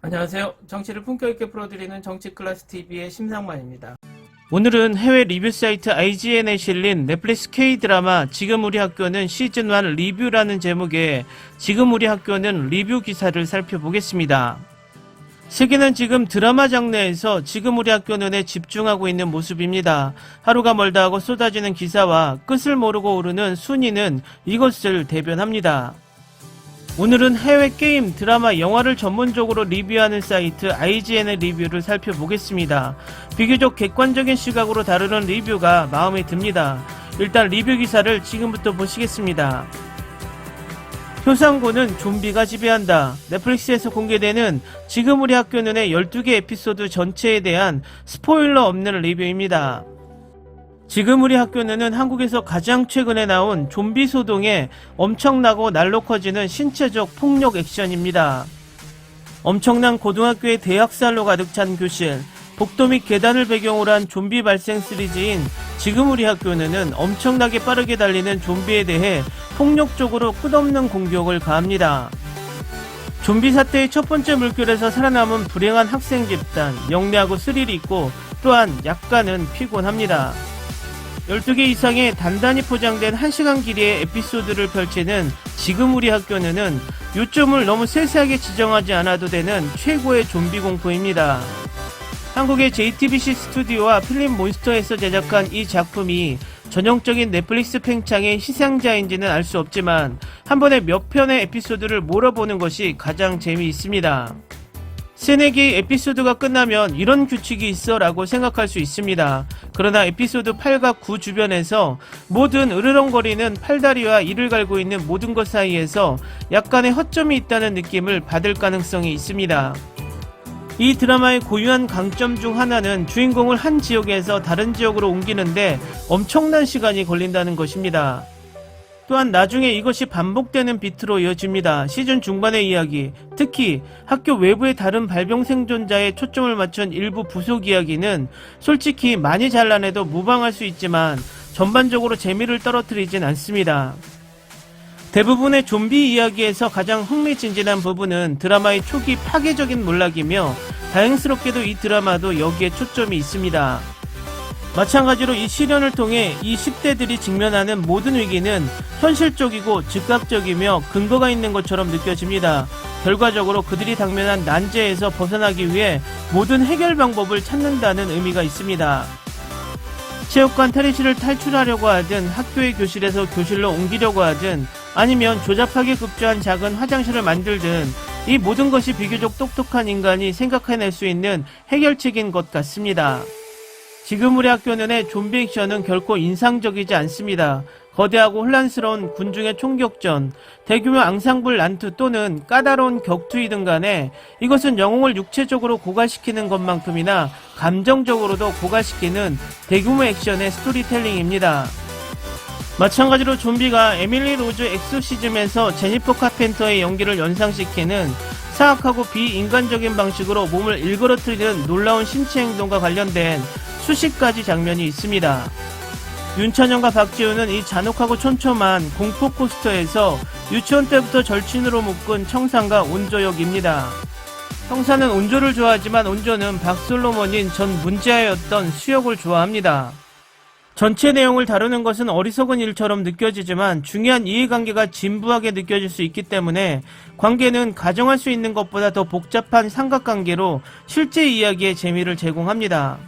안녕하세요. 정치를 품격 있게 풀어드리는 정치클래스TV의 심상만입니다. 오늘은 해외 리뷰 사이트 IGN에 실린 넷플릭스 K-드라마 지금 우리 학교는 시즌1 리뷰라는 제목의 지금 우리 학교는 리뷰 기사를 살펴보겠습니다. 세계는 지금 드라마 장르에서 지금 우리 학교는에 집중하고 있는 모습입니다. 하루가 멀다 하고 쏟아지는 기사와 끝을 모르고 오르는 순위는 이것을 대변합니다. 오늘은 해외 게임, 드라마, 영화를 전문적으로 리뷰하는 사이트 IGN의 리뷰를 살펴보겠습니다. 비교적 객관적인 시각으로 다루는 리뷰가 마음에 듭니다. 일단 리뷰 기사를 지금부터 보시겠습니다. 효상고는 좀비가 지배한다. 넷플릭스에서 공개되는 지금 우리 학교는의 12개 에피소드 전체에 대한 스포일러 없는 리뷰입니다. 지금 우리 학교는 한국에서 가장 최근에 나온 좀비 소동에 엄청나고 날로 커지는 신체적 폭력 액션입니다. 엄청난 고등학교의 대학살로 가득 찬 교실, 복도 및 계단을 배경으로 한 좀비 발생 시리즈인 지금 우리 학교는 엄청나게 빠르게 달리는 좀비에 대해 폭력적으로 끝없는 공격을 가합니다. 좀비 사태의 첫 번째 물결에서 살아남은 불행한 학생 집단, 영리하고 스릴이 있고 또한 약간은 피곤합니다. 12개 이상의 단단히 포장된 1시간 길이의 에피소드를 펼치는 지금 우리 학교는 요점을 너무 세세하게 지정하지 않아도 되는 최고의 좀비 공포입니다. 한국의 JTBC 스튜디오와 필름몬스터에서 제작한 이 작품이 전형적인 넷플릭스 팽창의 희생자인지는 알 수 없지만 한 번에 몇 편의 에피소드를 몰아보는 것이 가장 재미있습니다. 3-4개의 에피소드가 끝나면 이런 규칙이 있어 라고 생각할 수 있습니다. 그러나 에피소드 8과 9 주변에서 모든 으르렁거리는 팔다리와 이를 갈고 있는 모든 것 사이에서 약간의 허점이 있다는 느낌을 받을 가능성이 있습니다. 이 드라마의 고유한 강점 중 하나는 주인공을 한 지역에서 다른 지역으로 옮기는데 엄청난 시간이 걸린다는 것입니다. 또한 나중에 이것이 반복되는 비트로 이어집니다. 시즌 중반의 이야기, 특히 학교 외부의 다른 발병 생존자에 초점을 맞춘 일부 부속 이야기는 솔직히 많이 잘라내도 무방할 수 있지만 전반적으로 재미를 떨어뜨리진 않습니다. 대부분의 좀비 이야기에서 가장 흥미진진한 부분은 드라마의 초기 파괴적인 몰락이며 다행스럽게도 이 드라마도 여기에 초점이 있습니다. 마찬가지로 이 시련을 통해 이 10대들이 직면하는 모든 위기는 현실적이고 즉각적이며 근거가 있는 것처럼 느껴집니다. 결과적으로 그들이 당면한 난제에서 벗어나기 위해 모든 해결 방법을 찾는다는 의미가 있습니다. 체육관 탈의실을 탈출하려고 하든 학교의 교실에서 교실로 옮기려고 하든 아니면 조잡하게 급조한 작은 화장실을 만들든 이 모든 것이 비교적 똑똑한 인간이 생각해낼 수 있는 해결책인 것 같습니다. 지금 우리 학교는의 좀비 액션은 결코 인상적이지 않습니다. 거대하고 혼란스러운 군중의 총격전, 대규모 앙상블 난투 또는 까다로운 격투이든 간에 이것은 영웅을 육체적으로 고갈시키는 것만큼이나 감정적으로도 고갈시키는 대규모 액션의 스토리텔링입니다. 마찬가지로 좀비가 에밀리 로즈 엑소시즘에서 제니퍼 카펜터의 연기를 연상시키는 사악하고 비인간적인 방식으로 몸을 일그러뜨리는 놀라운 신체 행동과 관련된 수십 가지 장면이 있습니다. 윤찬영과 박지훈은 이 잔혹하고 촘촘한 공포 코스터에서 유치원 때부터 절친으로 묶은 청산과 온조 역입니다. 청산은 온조를 좋아하지만 온조는 박솔로몬인 전 문제아였던 수역을 좋아합니다. 전체 내용을 다루는 것은 어리석은 일처럼 느껴지지만 중요한 이해관계가 진부하게 느껴질 수 있기 때문에 관계는 가정할 수 있는 것보다 더 복잡한 삼각관계로 실제 이야기의 재미를 제공합니다.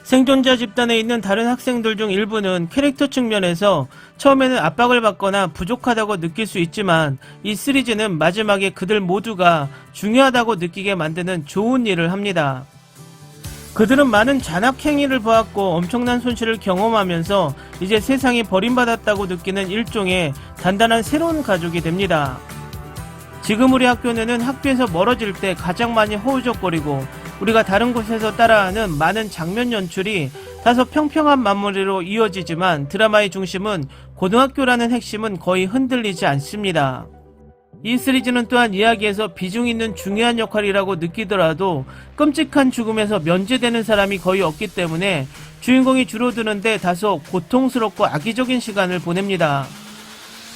생존자 집단에 있는 다른 학생들 중 일부는 캐릭터 측면에서 처음에는 압박을 받거나 부족하다고 느낄 수 있지만 이 시리즈는 마지막에 그들 모두가 중요하다고 느끼게 만드는 좋은 일을 합니다. 그들은 많은 잔악 행위를 보았고 엄청난 손실을 경험하면서 이제 세상이 버림받았다고 느끼는 일종의 단단한 새로운 가족이 됩니다. 지금 우리 학교는 학교에서 멀어질 때 가장 많이 허우적거리고 우리가 다른 곳에서 따라하는 많은 장면 연출이 다소 평평한 마무리로 이어지지만 드라마의 중심은 고등학교라는 핵심은 거의 흔들리지 않습니다. 이 시리즈는 또한 이야기에서 비중 있는 중요한 역할이라고 느끼더라도 끔찍한 죽음에서 면제되는 사람이 거의 없기 때문에 주인공이 줄어드는데 다소 고통스럽고 악의적인 시간을 보냅니다.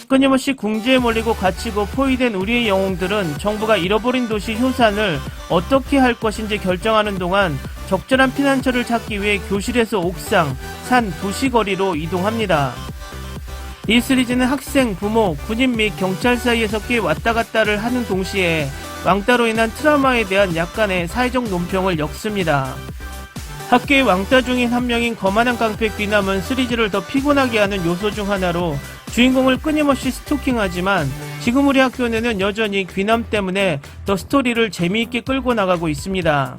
끊임없이 궁지에 몰리고 갇히고 포위된 우리의 영웅들은 정부가 잃어버린 도시 효산을 어떻게 할 것인지 결정하는 동안 적절한 피난처를 찾기 위해 교실에서 옥상, 산, 도시거리로 이동합니다. 이 시리즈는 학생, 부모, 군인 및 경찰 사이에서 꽤 왔다갔다를 하는 동시에 왕따로 인한 트라우마에 대한 약간의 사회적 논평을 엮습니다. 학교의 왕따 중인 한 명인 거만한 깡패 귀남은 시리즈를 더 피곤하게 하는 요소 중 하나로 주인공을 끊임없이 스토킹하지만 지금 우리 학교는 여전히 귀남 때문에 더 스토리를 재미있게 끌고 나가고 있습니다.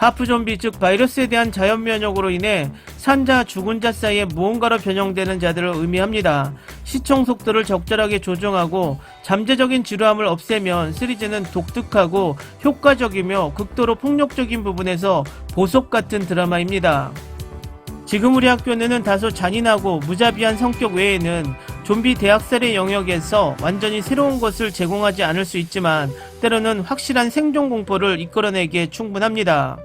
하프 좀비 즉 바이러스에 대한 자연 면역으로 인해 산자 죽은 자 사이에 무언가로 변형되는 자들을 의미합니다. 시청 속도를 적절하게 조정하고 잠재적인 지루함을 없애면 시리즈는 독특하고 효과적이며 극도로 폭력적인 부분에서 보석 같은 드라마입니다. 지금 우리 학교는 다소 잔인하고 무자비한 성격 외에는 좀비 대학살의 영역에서 완전히 새로운 것을 제공하지 않을 수 있지만 때로는 확실한 생존 공포를 이끌어내기에 충분합니다.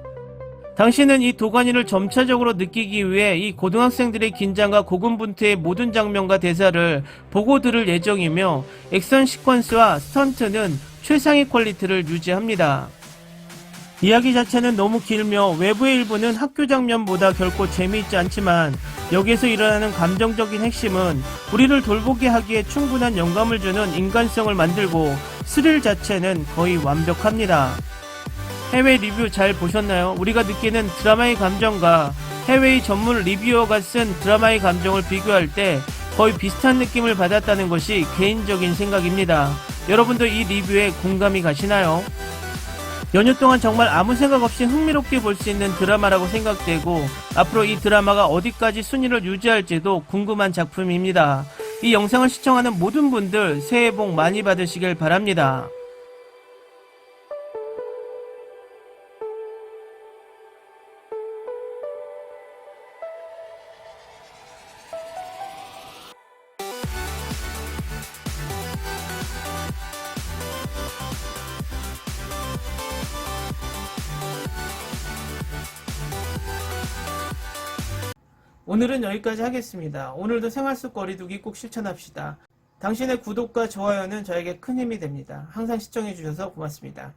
당신은 이 도가니를 점차적으로 느끼기 위해 이 고등학생들의 긴장과 고군분투의 모든 장면과 대사를 보고 들을 예정이며 액션 시퀀스와 스턴트는 최상의 퀄리티를 유지합니다. 이야기 자체는 너무 길며 외부의 일부는 학교 장면보다 결코 재미있지 않지만 여기에서 일어나는 감정적인 핵심은 우리를 돌보게 하기에 충분한 영감을 주는 인간성을 만들고 스릴 자체는 거의 완벽합니다. 해외 리뷰 잘 보셨나요? 우리가 느끼는 드라마의 감정과 해외의 전문 리뷰어가 쓴 드라마의 감정을 비교할 때 거의 비슷한 느낌을 받았다는 것이 개인적인 생각입니다. 여러분도 이 리뷰에 공감이 가시나요? 연휴 동안 정말 아무 생각 없이 흥미롭게 볼 수 있는 드라마라고 생각되고 앞으로 이 드라마가 어디까지 순위를 유지할지도 궁금한 작품입니다. 이 영상을 시청하는 모든 분들 새해 복 많이 받으시길 바랍니다. 오늘은 여기까지 하겠습니다. 오늘도 생활 속 거리두기 꼭 실천합시다. 당신의 구독과 좋아요는 저에게 큰 힘이 됩니다. 항상 시청해주셔서 고맙습니다.